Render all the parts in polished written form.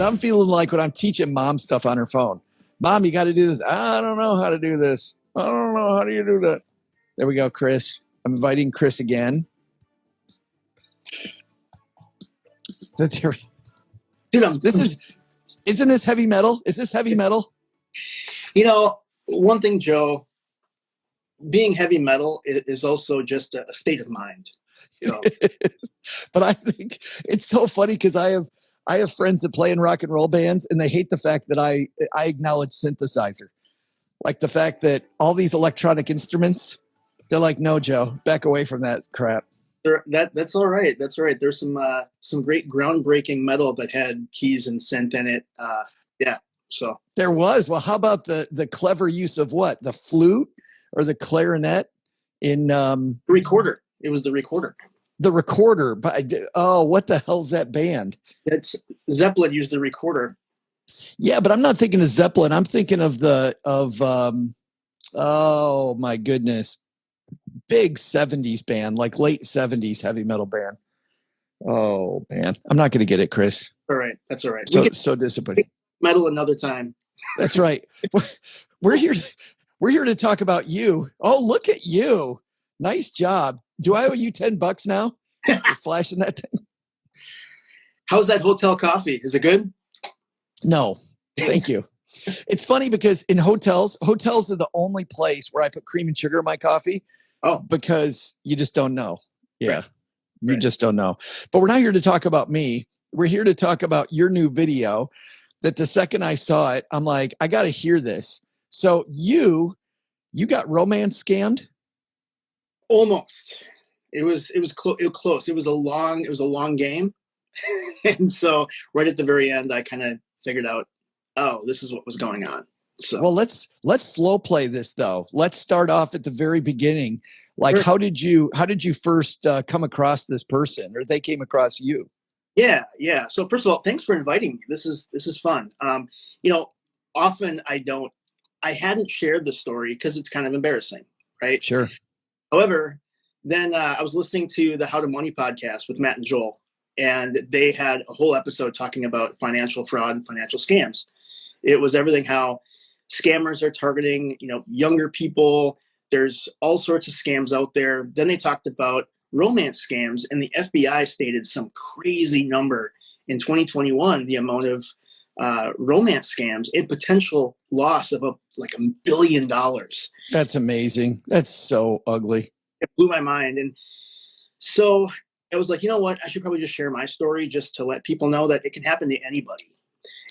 I'm feeling like when I'm teaching mom stuff on her phone. Mom, you got to do this. I don't know how to do this. I don't know. How do you do that? There we go, Chris. I'm inviting Chris again. Dude, isn't this heavy metal? Is this heavy metal? One thing, Joe, being heavy metal is also just a state of mind. But I think it's so funny because I have friends that play in rock and roll bands, and they hate the fact that I acknowledge synthesizer. Like the fact that all these electronic instruments, they're like, no, Joe, back away from that crap. That's all right. That's all right. There's some great groundbreaking metal that had keys and synth in it. Yeah. So there was. Well, how about the clever use of what? The flute or the clarinet in recorder? It was the recorder. The recorder. But what the hell's that band? That's Zeppelin used the recorder. Yeah, but I'm not thinking of Zeppelin. I'm thinking of oh my goodness, big 70s band, like late 70s heavy metal band. Oh man, I'm not going to get it, Chris. All right, that's all right. So disappointing. Metal another time. That's right. We're here to talk about you. Oh, look at you. Nice job. Do I owe you $10 now? Flashing that thing. How's that hotel coffee? Is it good? No, thank you. It's funny because in hotels are the only place where I put cream and sugar in my coffee. Oh, because you just don't know. Yeah, right. You just don't know. But we're not here to talk about me. We're here to talk about your new video that the second I saw it, I'm like, I got to hear this. So you got romance scammed? Almost. It was close. It was a long game. And so right at the very end, I kind of figured out, oh, this is what was going on. So, well, let's slow play this though. Let's start off at the very beginning. Like, sure. How did you first come across this person, or they came across you? Yeah. So first of all, thanks for inviting me. This is fun. Often I hadn't shared the story because it's kind of embarrassing, right? Sure. However, then I was listening to the How to Money podcast with Matt and Joel, and they had a whole episode talking about financial fraud and financial scams. It was everything how scammers are targeting, younger people. There's all sorts of scams out there. Then they talked about romance scams, and the FBI stated some crazy number in 2021, the amount of romance scams and potential loss of $1 billion. That's amazing. That's so ugly. It blew my mind. And so I was like, you know what? I should probably just share my story just to let people know that it can happen to anybody.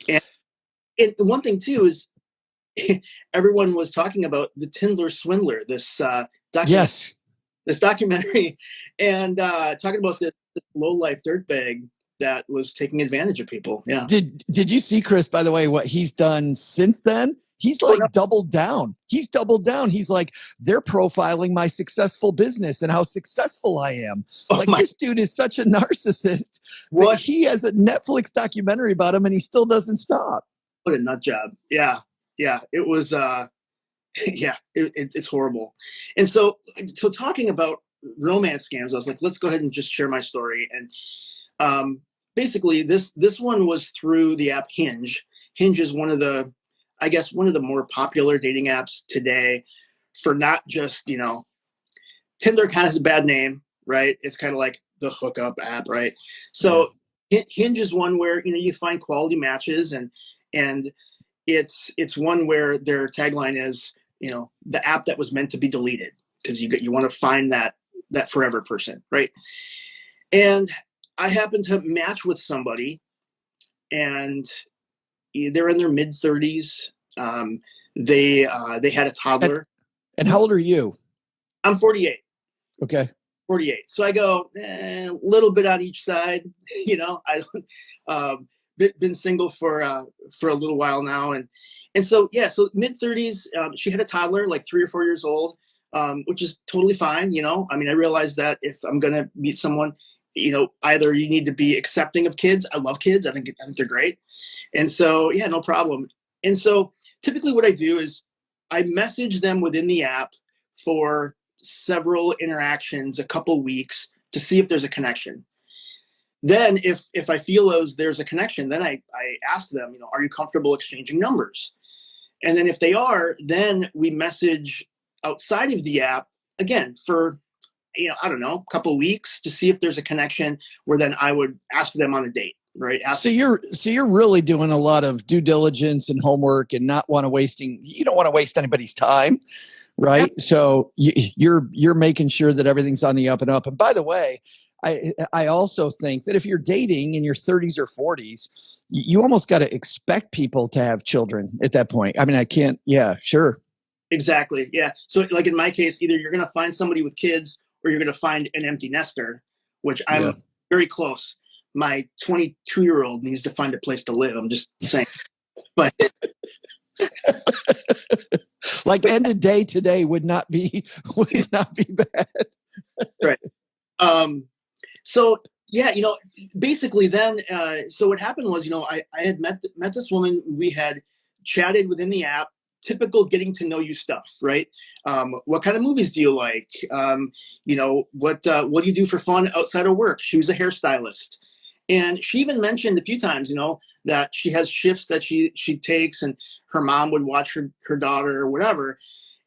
And the one thing too is everyone was talking about the Tindler Swindler, this documentary, and talking about this low-life dirtbag that was taking advantage of people. Yeah. Did you see, Chris, by the way, what he's done since then? He's doubled down. He's doubled down. He's like, they're profiling my successful business and how successful I am. This dude is such a narcissist. What? He has a Netflix documentary about him and he still doesn't stop. What a nut job. Yeah. It was, it's horrible. And so talking about romance scams, I was like, let's go ahead and just share my story. And basically this one was through the app Hinge. Hinge is one of the more popular dating apps today for not just, Tinder kind of has a bad name, right? It's kind of like the hookup app, right? So Hinge is one where, you find quality matches and it's one where their tagline is, the app that was meant to be deleted, because you want to find that forever person, right? And I happened to match with somebody, and they're in their mid 30s. They had a toddler. And how old are you? I'm 48. Okay. 48. So I go a little bit on each side. I been single for a little while now, and so mid 30s. She had a toddler, like 3 or 4 years old, which is totally fine. I realized that if I'm gonna meet someone, either you need to be accepting of kids. I love kids. I think they're great, and so no problem. And so typically what I do is I message them within the app for several interactions, a couple weeks, to see if there's a connection. Then if I feel as there's a connection, then I ask them, are you comfortable exchanging numbers? And then if they are, then we message outside of the app again for, I don't know, a couple of weeks to see if there's a connection where then I would ask them on a date, right? So you're really doing a lot of due diligence and homework and you don't want to waste anybody's time, right? Yeah. So you're making sure that everything's on the up and up. And by the way, I also think that if you're dating in your 30s or 40s, you almost got to expect people to have children at that point. I mean, I can't. Yeah, sure. Exactly. Yeah. So like in my case, either you're going to find somebody with kids or you're going to find an empty nester, which I'm very close. My 22-year-old needs to find a place to live. I'm just saying. But like end of day today would not be bad. Right. So yeah, basically then, so what happened was, I had met this woman. We had chatted within the app, typical getting to know you stuff, right? What kind of movies do you like? What do you do for fun outside of work? She was a hairstylist. And she even mentioned a few times, that she has shifts that she takes and her mom would watch her daughter or whatever.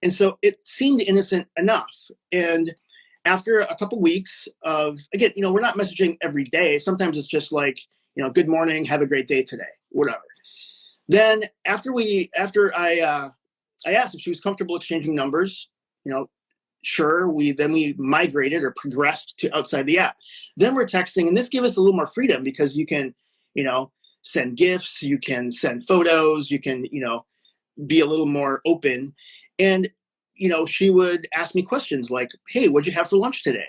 And so it seemed innocent enough. And after a couple weeks of, again, we're not messaging every day. Sometimes it's just like, good morning, have a great day today, whatever. Then after I asked if she was comfortable exchanging numbers, sure. We migrated or progressed to outside the app. Then we're texting, and this gives us a little more freedom because you can, send gifts, you can send photos, you can, be a little more open. And she would ask me questions like, hey, what'd you have for lunch today?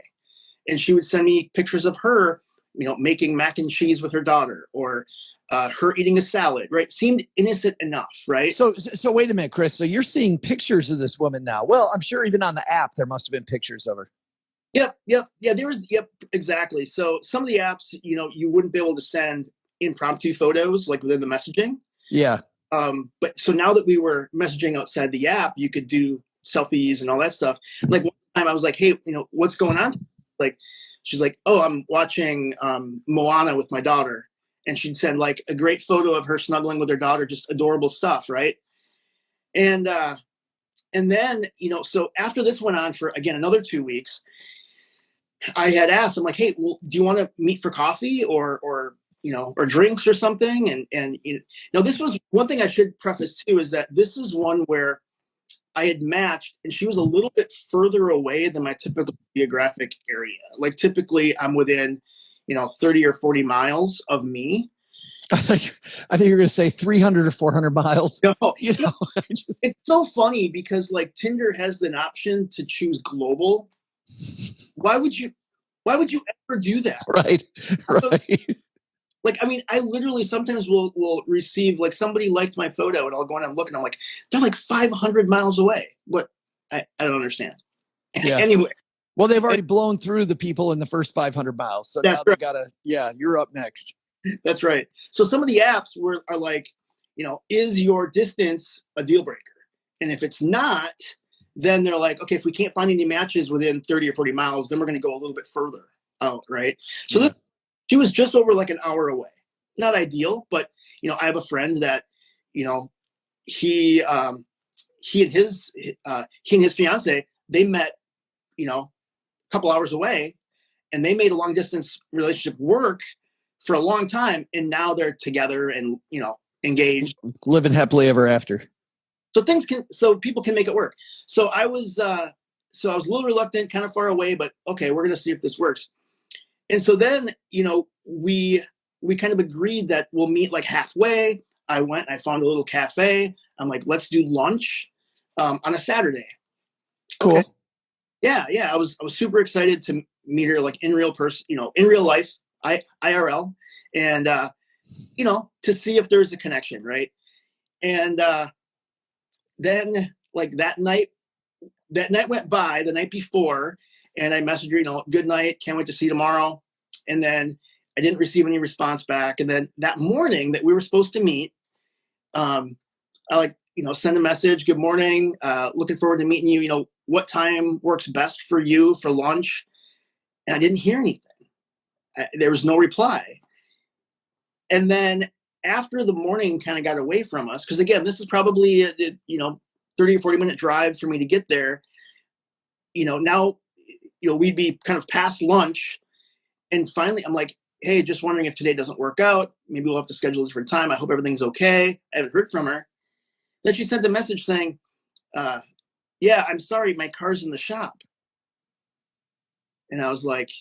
And she would send me pictures of her, making mac and cheese with her daughter or her eating a salad, right? Seemed innocent enough, right? So wait a minute, Chris. So you're seeing pictures of this woman now. Well, I'm sure even on the app, there must have been pictures of her. Yep. Yeah, exactly. So some of the apps, you wouldn't be able to send impromptu photos like within the messaging. Yeah. But so now that we were messaging outside the app, you could do selfies and all that stuff. Like one time I was like, hey, what's going on? Like, she's like, oh, I'm watching Moana with my daughter. And she'd send like a great photo of her snuggling with her daughter, just adorable stuff. Right. And then, so after this went on for, again, another 2 weeks, I had asked, I'm like, hey, well, do you want to meet for coffee or drinks or something? And now this was one thing I should preface too, is that this is one where I had matched and she was a little bit further away than my typical geographic area. Like typically I'm within, 30 or 40 miles of me. I think you're going to say 300 or 400 miles. No, it's so funny because like Tinder has an option to choose global. Why would you ever do that? Right. Like, I mean, I literally sometimes will receive like somebody liked my photo and I'll go in and look and I'm like, they're like 500 miles away. What? I don't understand. Yeah. Anyway. Well, they've already blown through the people in the first 500 miles. So now they gotta, you're up next. That's right. So some of the apps are like, is your distance a deal breaker? And if it's not, then they're like, okay, if we can't find any matches within 30 or 40 miles, then we're going to go a little bit further out. Right. So she was just over like an hour away. Not ideal, but, I have a friend that, he and his fiance, they met, a couple hours away and they made a long distance relationship work for a long time. And now they're together and, engaged. Living happily ever after. So people can make it work. So I was a little reluctant, kind of far away, but okay, we're going to see if this works. And so then, we kind of agreed that we'll meet like halfway. I found a little cafe. I'm like, let's do lunch on a Saturday. Cool. Okay. Yeah. I was super excited to meet her like in real person, in real life, IRL, and to see if there's a connection, right? And then like that night went by, the night before, and I messaged her, good night, can't wait to see you tomorrow. And then I didn't receive any response back. And then that morning that we were supposed to meet, I send a message, good morning, looking forward to meeting you, what time works best for you for lunch? And I didn't hear anything. There was no reply. And then after the morning kind of got away from us, because again, this is probably a 30 or 40 minute drive for me to get there. Now, we'd be kind of past lunch, and finally I'm like, hey, just wondering if today doesn't work out. Maybe we'll have to schedule a different time. I hope everything's okay. I haven't heard from her. Then she sent a message saying, yeah, I'm sorry, my car's in the shop. And I was like,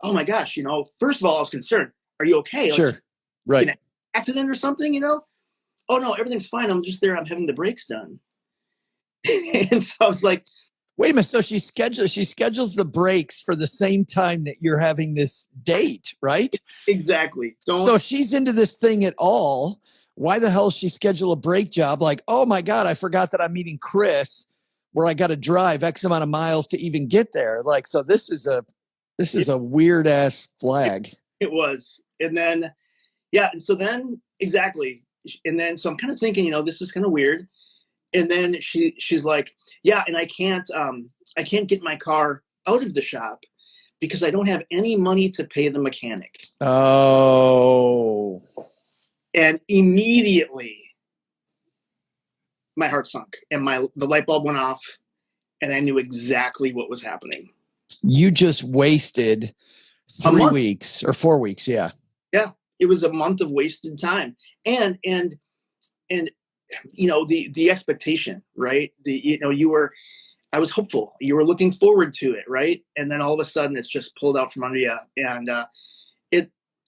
oh my gosh, first of all, I was concerned. Are you okay? Sure. Right. An accident or something, Oh no, everything's fine. I'm just there. I'm having the brakes done. And so I was like, wait a minute. So she schedules the brakes for the same time that you're having this date, right? Exactly. So if she's into this thing at all, why the hell she schedule a brake job? Like, oh my God, I forgot that I'm meeting Chris where I got to drive X amount of miles to even get there. Like, so this is a weird ass flag. It was. And then, yeah. And so then exactly. And then, so I'm kind of thinking, this is kind of weird. And then she's like, yeah, and I can't get my car out of the shop because I don't have any money to pay the mechanic. Oh. And immediately my heart sunk and the light bulb went off, and I knew exactly what was happening. You just wasted 3 weeks or 4 weeks. Yeah. Yeah. It was a month of wasted time. And the expectation, right? I was hopeful. You were looking forward to it, right? And then all of a sudden it's just pulled out from under you. And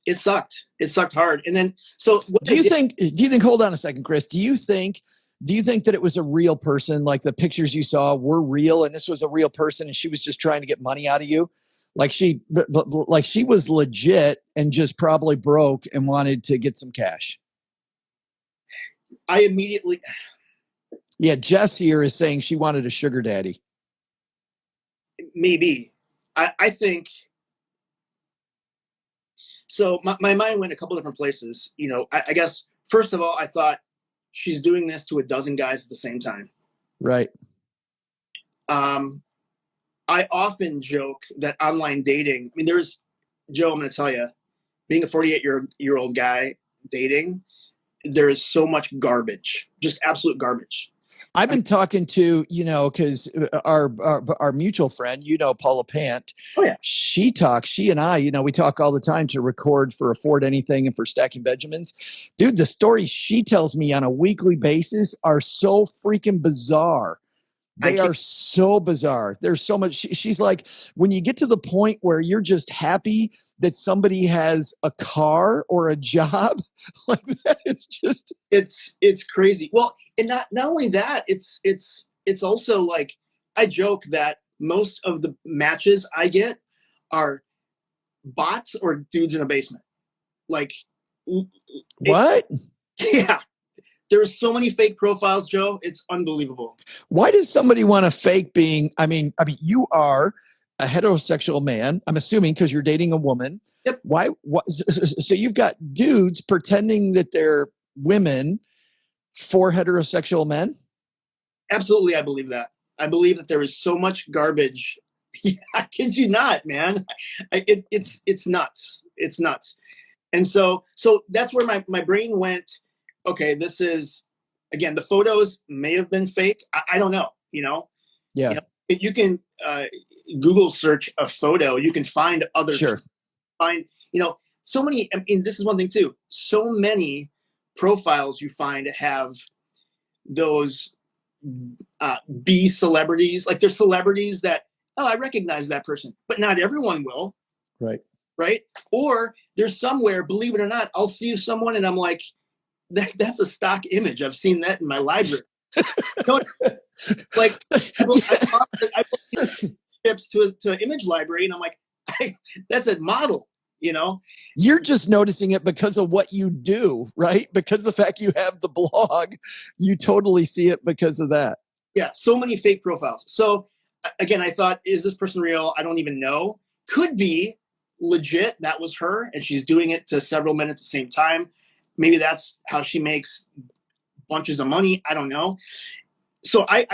it sucked. It sucked hard. And then, so do you think, hold on a second, Chris, do you think that it was a real person? Like the pictures you saw were real and this was a real person and she was just trying to get money out of you? Like she was legit and just probably broke and wanted to get some cash. I immediately. Yeah. Jess here is saying she wanted a sugar daddy. Maybe. I think. So my mind went a couple different places. I guess, first of all, I thought she's doing this to a dozen guys at the same time. Right. I often joke that online dating, Joe, I'm going to tell you, being a 48-year-old guy dating, there is so much garbage, just absolute garbage. I've been talking to, because our mutual friend, Paula Pant. Oh yeah. She and I, we talk all the time to record for Afford Anything and for Stacking Benjamins. Dude, the stories she tells me on a weekly basis are so freaking bizarre. They are so bizarre. There's so much. She's like, when you get to the point where you're just happy that somebody has a car or a job like that, it's crazy. Well, and not only that, it's also like, I joke that most of the matches I get are bots or dudes in a basement. Like, what? Yeah. There's so many fake profiles, Joe. It's unbelievable. Why does somebody want to fake being? I mean, you are a heterosexual man. I'm assuming because you're dating a woman. Yep. Why? So you've got dudes pretending that they're women for heterosexual men. Absolutely, I believe that. I believe that there is so much garbage. I kid you not, man. It's nuts. It's nuts. And so that's where my brain went. Okay, this is, again, the photos may have been fake. I don't know, Yeah. You can Google search a photo. You can find other. Sure. So many, this is one thing too. So many profiles you find have those B celebrities. Like there's celebrities that, I recognize that person, but not everyone will. Right. Right. Or there's somewhere, believe it or not, I'll see someone and I'm like, that's a stock image. I've seen that in my library. Like I bought chips to an image library, and I'm like, that's a model. You're just noticing it because of what you do, right? Because the fact you have the blog, you totally see it because of that. Yeah, so many fake profiles. So again, I thought, is this person real? I don't even know. Could be legit. That was her, and she's doing it to several men at the same time. Maybe that's how she makes bunches of money. I don't know. So I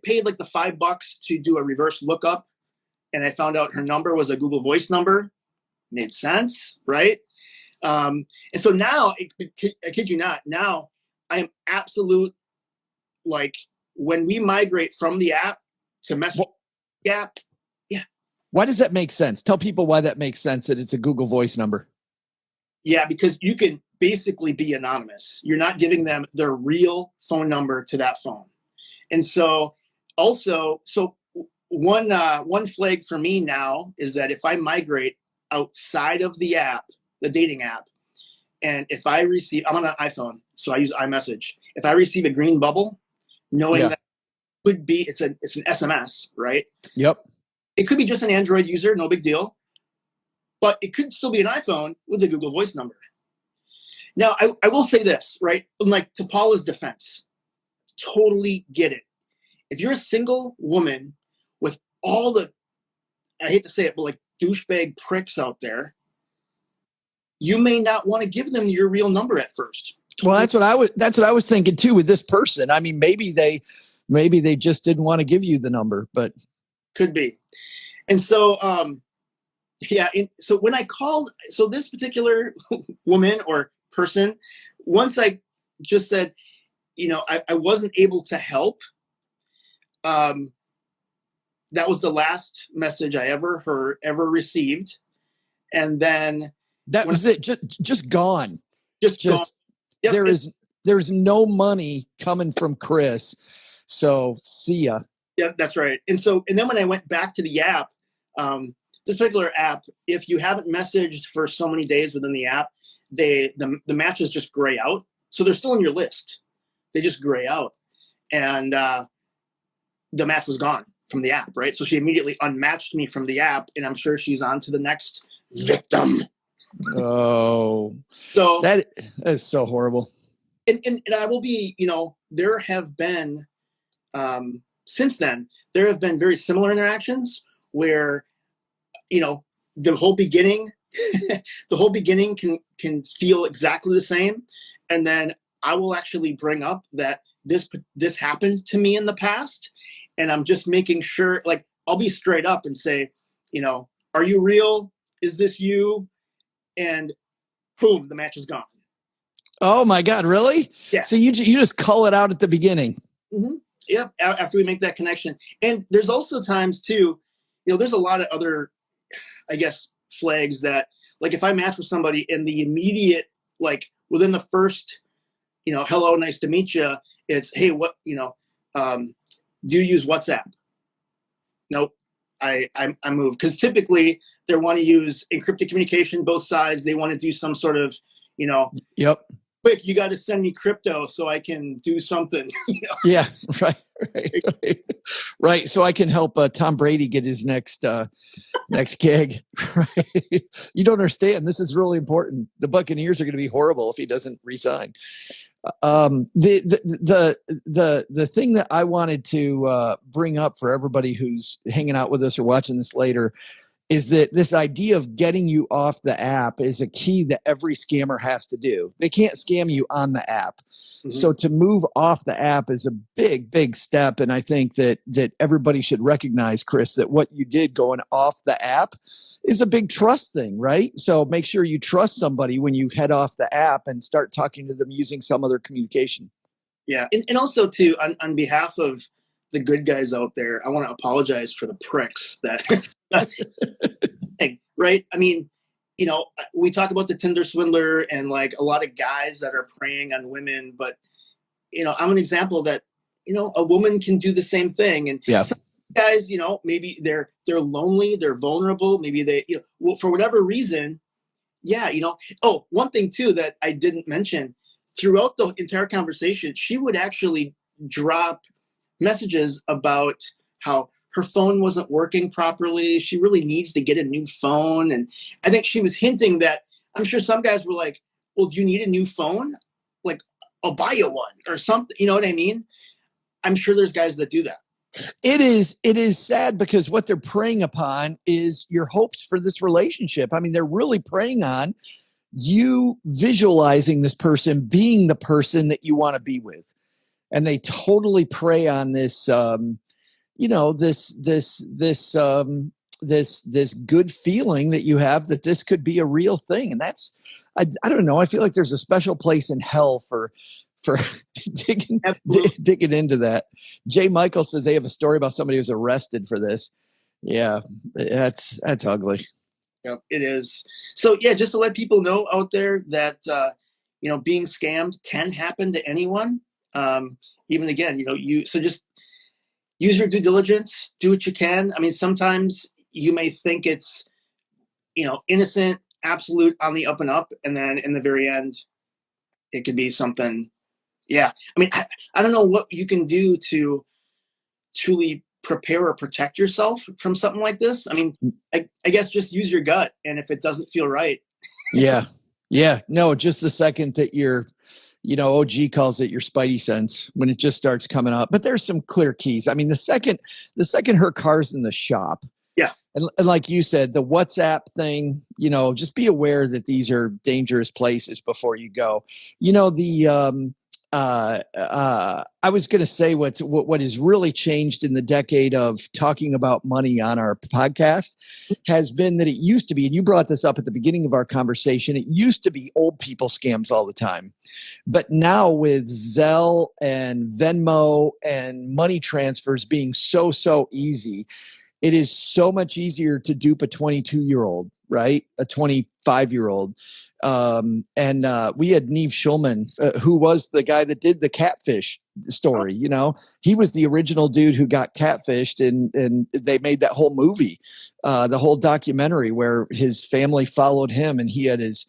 paid like the $5 to do a reverse lookup, and I found out her number was a Google Voice number. made sense, right? And so now, I kid you not, now I am absolute, like, when we migrate from the app to message app, yeah. Why does that make sense? Tell people why that makes sense, that it's a Google Voice number. Yeah, because you can basically be anonymous. You're not giving them their real phone number to that phone. And so also, one flag for me now is that if I migrate outside of the app, the dating app, and if I receive, I'm on an iPhone, so I use iMessage. If I receive a green bubble, knowing that it could be, it's an SMS, right? Yep. It could be just an Android user, no big deal. But it could still be an iPhone with a Google Voice number. Now, I will say this, right? Like, to Paula's defense, totally get it. If you're a single woman with all the, I hate to say it, but like douchebag pricks out there, you may not want to give them your real number at first. Well, that's what I was thinking too with this person. I mean, maybe they just didn't want to give you the number, but could be. And so, yeah. So when I called, so this particular woman or person, once I just said, I wasn't able to help. That was the last message I ever received. And then that was it. Just gone. Just gone. Yep. There's no money coming from Chris. So see ya. Yeah, that's right. And then when I went back to the app, this particular app, if you haven't messaged for so many days within the app, the matches just gray out. So they're still on your list. They just gray out. And the match was gone from the app, right? So she immediately unmatched me from the app, and I'm sure she's on to the next victim. Oh. So that is so horrible. And I will be, there have been, since then, there have been very similar interactions where, the whole beginning can feel exactly the same. And then I will actually bring up that this happened to me in the past. And I'm just making sure, like, I'll be straight up and say, are you real? Is this you? And boom, the match is gone. Oh my God, really? Yeah. So you just call it out at the beginning. Mm-hmm. Yep. After we make that connection. And there's also times too, there's a lot of other, I guess, flags that, like, if I match with somebody in the immediate, like, within the first, hello, nice to meet you, it's, hey, what, do you use WhatsApp? Nope. I move, because typically they want to use encrypted communication, both sides. They want to do some sort of, yep. Quick, you got to send me crypto so I can do something. Yeah, right. So I can help Tom Brady get his next gig. Right? You don't understand. This is really important. The Buccaneers are going to be horrible if he doesn't resign. The thing that I wanted to bring up for everybody who's hanging out with us or watching this later is that this idea of getting you off the app is a key that every scammer has to do. They can't scam you on the app. Mm-hmm. So to move off the app is a big, big step. And I think that everybody should recognize, Chris, that what you did going off the app is a big trust thing, right? So make sure you trust somebody when you head off the app and start talking to them using some other communication. Yeah. And also too, on behalf of the good guys out there, I want to apologize for the pricks that right? I mean, we talk about the Tinder Swindler and, like, a lot of guys that are preying on women, but I'm an example that a woman can do the same thing. And some guys, maybe they're lonely, they're vulnerable, maybe they, for whatever reason. Yeah. Oh, one thing too that I didn't mention, throughout the entire conversation, she would actually drop messages about how her phone wasn't working properly. She really needs to get a new phone. And I think she was hinting that, I'm sure some guys were like, well, do you need a new phone? Like, I'll buy you one or something. You know what I mean? I'm sure there's guys that do that. It is sad, because what they're preying upon is your hopes for this relationship. I mean, they're really preying on you visualizing this person being the person that you want to be with. And they totally prey on this, this good feeling that you have that this could be a real thing. And that's, I don't know. I feel like there's a special place in hell for digging into that. Jay Michael says they have a story about somebody who was arrested for this. Yeah, that's ugly. Yep, it is. So yeah, just to let people know out there that being scammed can happen to anyone. Even again, so just use your due diligence, do what you can. I mean, sometimes you may think it's innocent, absolute, on the up and up, and then in the very end, it could be something. Yeah, I mean, I don't know what you can do to truly prepare or protect yourself from something like this. I mean, I guess just use your gut, and if it doesn't feel right. Yeah. No, just the second that you're, OG calls it your spidey sense, when it just starts coming up. But there's some clear keys. I mean, the second her car's in the shop. Yeah. And like you said, the WhatsApp thing, just be aware that these are dangerous places before you go. I was going to say what has really changed in the decade of talking about money on our podcast has been that it used to be, and you brought this up at the beginning of our conversation, it used to be old people scams all the time. But now with Zelle and Venmo and money transfers being so easy, it is so much easier to dupe a 22-year-old, right? A 25-year-old. And we had Neve Schulman, who was the guy that did the catfish story. He was the original dude who got catfished, and they made that whole movie, the whole documentary where his family followed him, and he had his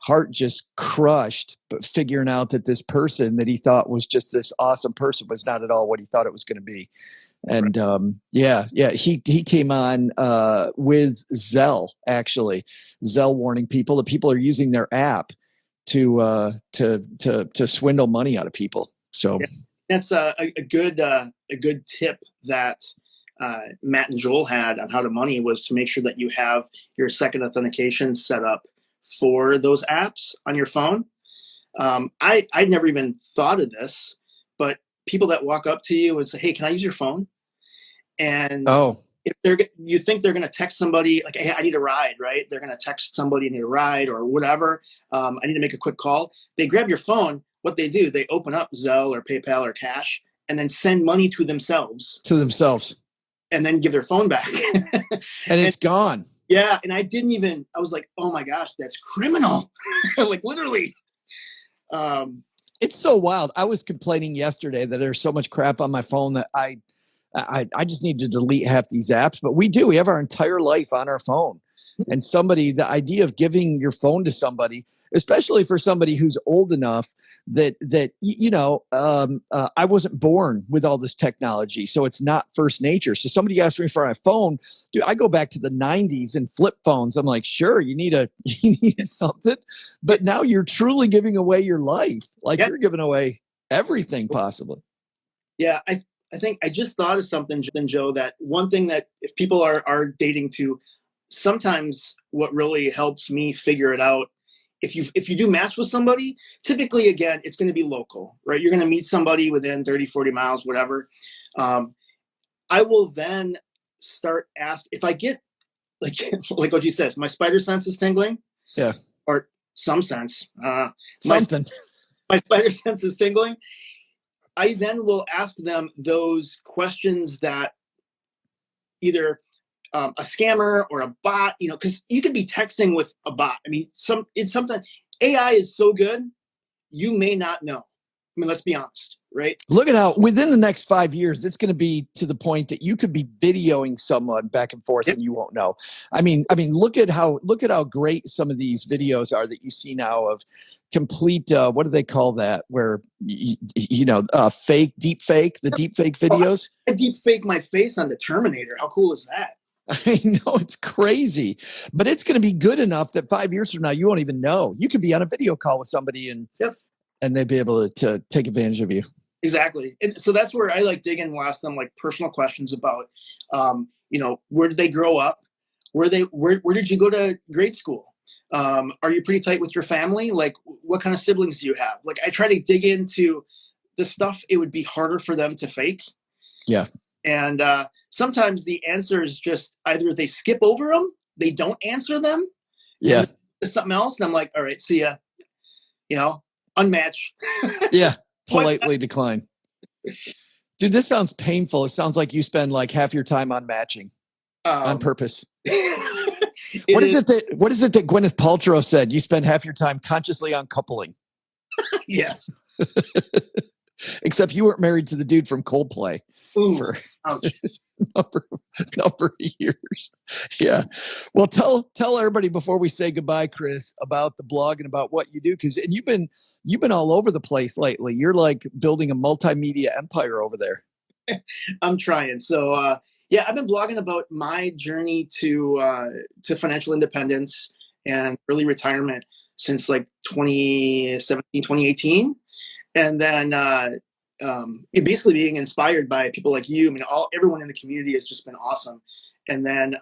heart just crushed, but figuring out that this person that he thought was just this awesome person was not at all what he thought it was going to be. And he came on with Zelle, actually. Zelle warning people that people are using their app to swindle money out of people. So that's a good tip that Matt and Joel had on how to money, was to make sure that you have your second authentication set up for those apps on your phone. I'd never even thought of this, but people that walk up to you and say, "Hey, can I use your phone?" And if you think they're going to text somebody like, "Hey, I need a ride," right? They're going to text somebody, "I need a ride," or whatever. I need to make a quick call. They grab your phone. What they do, they open up Zelle or PayPal or Cash and then send money to themselves. And then give their phone back. and it's gone. Yeah. And I was like, oh my gosh, that's criminal. Like literally. It's so wild. I was complaining yesterday that there's so much crap on my phone that I just need to delete half these apps, but we have our entire life on our phone. And the idea of giving your phone to somebody, especially for somebody who's old enough that I wasn't born with all this technology, so it's not first nature. So somebody asked me for my phone, dude. I go back to the '90s and flip phones. I'm like, sure, you need something, but now you're truly giving away your life, like you're giving away everything possibly. Yeah, I think I just thought of something, Joe. That one thing that if people are dating to, sometimes what really helps me figure it out, if you do match with somebody, typically, again, it's going to be local, right? You're going to meet somebody within 30, 40 miles, whatever. I will then start asking, if I get like what you said, my spider sense is tingling. Yeah. Or some sense. Something. My spider sense is tingling. I then will ask them those questions that either a scammer or a bot, because you could be texting with a bot. I mean, sometimes AI is so good, you may not know. I mean, let's be honest, right? Look at how within the next 5 years, it's going to be to the point that you could be videoing someone back and forth and you won't know. I mean, look at how great some of these videos are that you see now of complete, what do they call that? Where, fake, deep fake videos. I deep fake my face on the Terminator. How cool is that? I know, it's crazy, but it's going to be good enough that 5 years from now, you won't even know. You could be on a video call with somebody and they'd be able to take advantage of you. Exactly. And so that's where I like dig in and ask them like personal questions about, where did they grow up? Where did you go to grade school? Are you pretty tight with your family? Like, what kind of siblings do you have? Like, I try to dig into the stuff it would be harder for them to fake. Yeah. And sometimes the answer is just either they skip over them, they don't answer them. Yeah. It's something else. And I'm like, all right, see ya. Unmatch. Yeah. Politely decline. Dude, this sounds painful. It sounds like you spend like half your time on matching on purpose. What is it that Gwyneth Paltrow said? You spend half your time consciously on coupling. Yes. Except you weren't married to the dude from Coldplay for number of years. Yeah. Well, tell everybody before we say goodbye, Chris, about the blog and about what you do. And you've been all over the place lately. You're like building a multimedia empire over there. I'm trying. So I've been blogging about my journey to financial independence and early retirement since like 2017, 2018. And then basically being inspired by people like you. I mean, everyone in the community has just been awesome. And then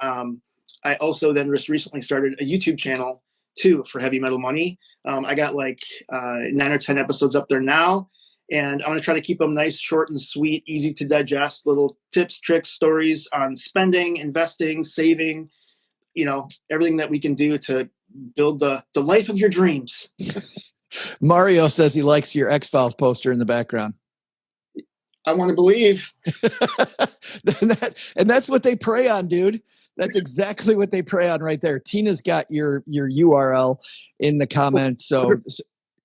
I also then just recently started a YouTube channel too for Heavy Metal Money. I got like 9 or 10 episodes up there now. And I'm going to try to keep them nice, short and sweet, easy to digest, little tips, tricks, stories on spending, investing, saving, everything that we can do to build the life of your dreams. Mario says he likes your X-Files poster in the background. I want to believe. And that's what they prey on, dude. That's exactly what they prey on right there. Tina's got your URL in the comments. So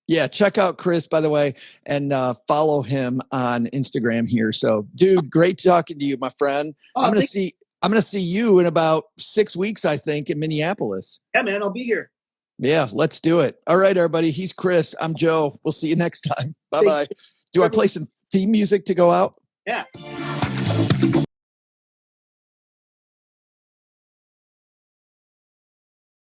yeah, check out Chris, by the way, and follow him on Instagram here. So, dude, great talking to you, my friend. I'm gonna see you in about 6 weeks, I think, in Minneapolis. Yeah, man, I'll be here. Yeah, let's do it. All right, everybody. He's Chris. I'm Joe. We'll see you next time. Bye-bye. Do I play some theme music to go out? Yeah.